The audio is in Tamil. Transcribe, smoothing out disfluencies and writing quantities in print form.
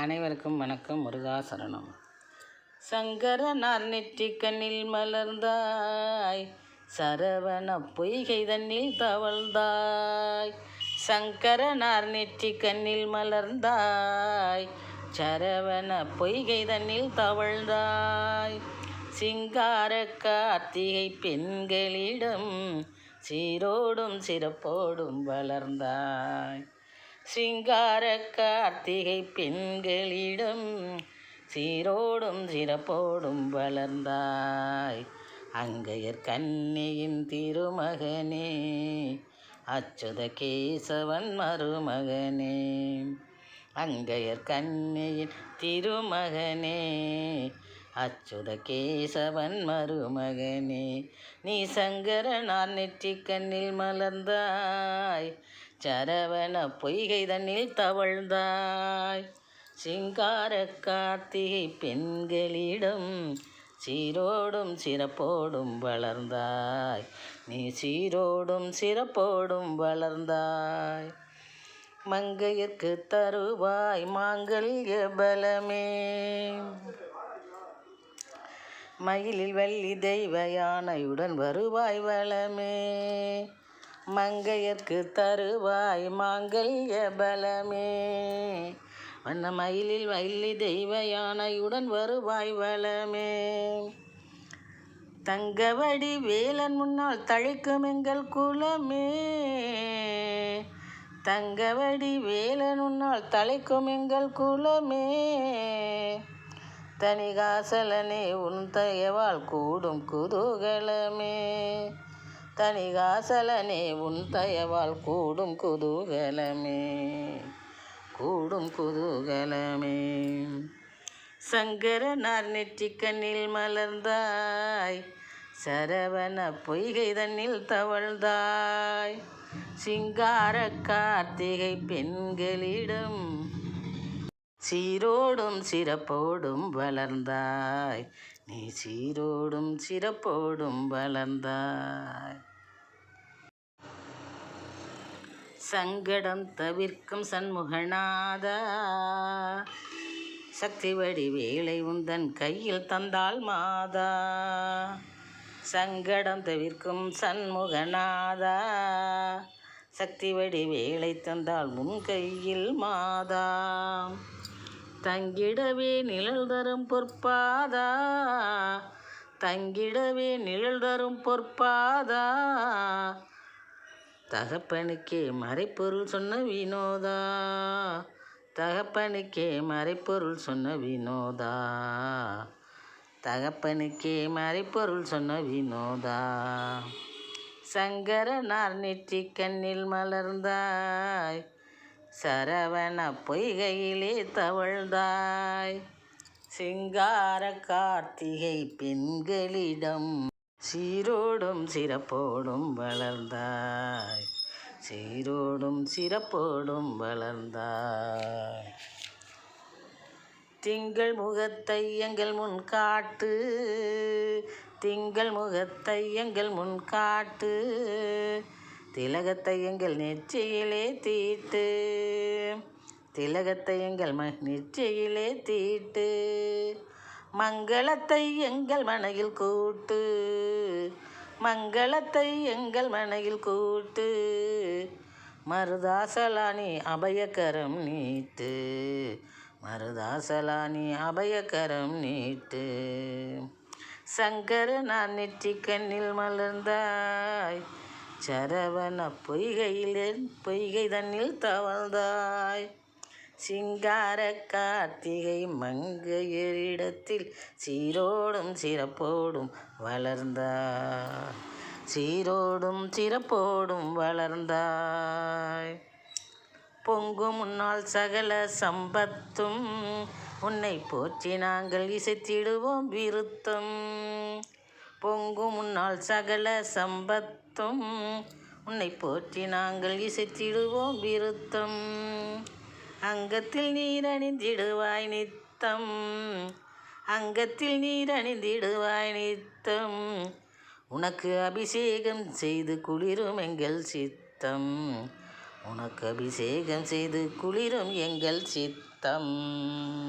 அனைவருக்கும் வணக்கம். முருகாசரணம். சங்கரனார் நெற்றிக் கண்ணில் மலர்ந்தாய், சரவண பொய்கை தன்னில் தவழ்ந்தாய். சங்கரனார் நெற்றிக் கண்ணில் மலர்ந்தாய், சரவண பொய்கை தன்னில் தவழ்ந்தாய். சிங்கார கார்த்திகை பெண்களிடம் சீரோடும் சிறப்போடும் வளர்ந்தாய். சிங்கார கார்த்திகை பெண்களிடம் சீரோடும் சிறப்போடும் வளர்ந்தாய். அங்கையர் கன்னியின் திருமகனே, அச்சுத கேசவன் மருமகனே. அங்கையர் கன்னியின் திருமகனே, அச்சுத கேசவன் மருமகனே. நீ சங்கரனார் நெற்றிக் கண்ணில் மலர்ந்தாய், சரவண பொய்கை தன்னில் தவழ்ந்தாய். சிங்கார கார்த்திகை பெண்களிடம் சீரோடும் சிறப்போடும் வளர்ந்தாய். நீ சீரோடும் சிறப்போடும் வளர்ந்தாய். மங்கையர்க்கு தருவாய் மாங்கல்ய பலமே, மயிலில் வள்ளி தெய்வ யானையுடன் வருவாய் வளமே. மங்கையர்க்கு தருவாய் மாங்கல்ய பலமே, வண்ண மயிலில் வள்ளி தெய்வ யானையுடன் வருவாய் வளமே. தங்கவடி வேலன் முன்னால் தழைக்கும் எங்கள் குலமே, தங்கவடி வேலன் முன்னால் தழைக்கும் எங்கள் குலமே. தனிகாசலனே உன் தயவால் கூடும் குதூகலமே, தனிகாசலனே உன் தயவால் கூடும் குதூகலமே, கூடும் குதூகலமே. சங்கரனார் நெற்றிக் கண்ணில் மலர்ந்தாய், சரவண பொய்கை தன்னில் தவழ்ந்தாய். சிங்கார கார்த்திகை பெண்களிடம் சீரோடும் சிறப்போடும் வளர்ந்தாய். நீ சீரோடும் சிறப்போடும் வளர்ந்தாய். சங்கடம் தவிர்க்கும் சண்முகநாதா, சக்தி வடிவேலை உந்தன் கையில் தந்தாள் மாதா. சங்கடம் தவிர்க்கும் சண்முகநாதா, சக்தி வடிவேலை தந்தாள் முன் கையில் மாதா. தங்கிடவே நிழல் தரும் பொற்பாதா, தங்கிடவே நிழல் தரும் பொற்பாதா. தகப்பனுக்கே மறைப்பொருள் சொன்ன வினோதா, தகப்பனுக்கே மறைப்பொருள் சொன்ன வினோதா, தகப்பனுக்கே மறைப்பொருள் சொன்ன வினோதா. சங்கரனார் நெற்றிக் கண்ணில் மலர்ந்தாய், சரவண பொய்கையிலே தவழ்ந்தாய். சிங்கார கார்த்திகை பெண்களிடம் சீரோடும் சிறப்போடும் வளர்ந்தாய். சீரோடும் சிறப்போடும் வளர்ந்தாய். திங்கள் முகத்தை எங்கள் முன் காட்டு, திங்கள் முகத்தை எங்கள் முன் காட்டு. திலகத்தை எங்கள் நெற்றியிலே தீட்டு, திலகத்தை எங்கள் நெற்றியிலே தீட்டு. மங்களத்தை எங்கள் மனையில் கூட்டு, மங்களத்தை எங்கள் மனையில் கூட்டு. மருதாசலானி அபயகரம் நீட்டு, மருதாசலானி அபயகரம் நீட்டு. சங்கரனார் நெற்றிக் கண்ணில் மலர்ந்தாய், சரவண பொய்கை தன்னில் தவழ்ந்தாய். சிங்கார கார்த்திகை மங்கையரிடத்தில் சீரோடும் சிறப்போடும் வளர்ந்தாய். சீரோடும் சிறப்போடும் வளர்ந்தாய். பொங்கும் முன்னால் சகல சம்பத்தும், உன்னை போற்றி நாங்கள் இசைத்திடுவோம் விருத்தம். பொங்கும் முன்னால் சகல சம்பத்தும், உன்னை போற்றி நாங்கள் இசைத்திடுவோம் விருத்தம். அங்கத்தில் நீர் அணிந்திடுவாய் நித்தம், அங்கத்தில் நீர் அணிந்திடுவாய் நித்தம். உனக்கு அபிஷேகம் செய்து குளிரும் எங்கள் சித்தம், உனக்கு அபிஷேகம் செய்து குளிரும் எங்கள் சித்தம். அர்த்தம்.